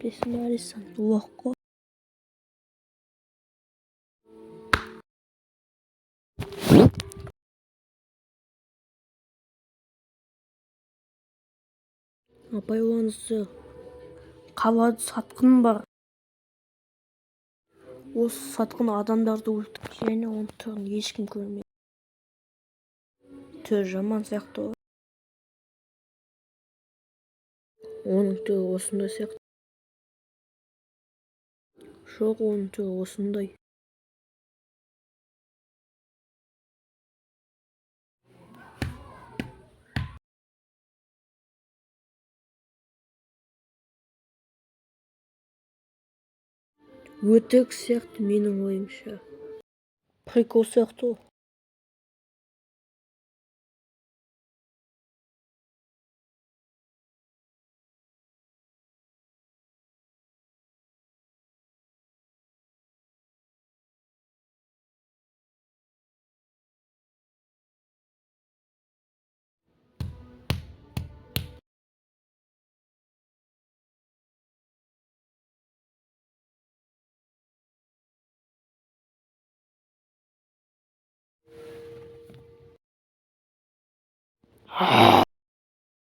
personalizando logo. Байланысы қабады сатқын бар. Осы сатқын адамдарды өлтірді және оның түрін ешкім көрмеді. Түрі жаман сияқты ғой. Оның түрі осындай сияқты. Жоқ, оның түрі осындай. Өтірік сияқты менің ойымша. Прикол сияқты.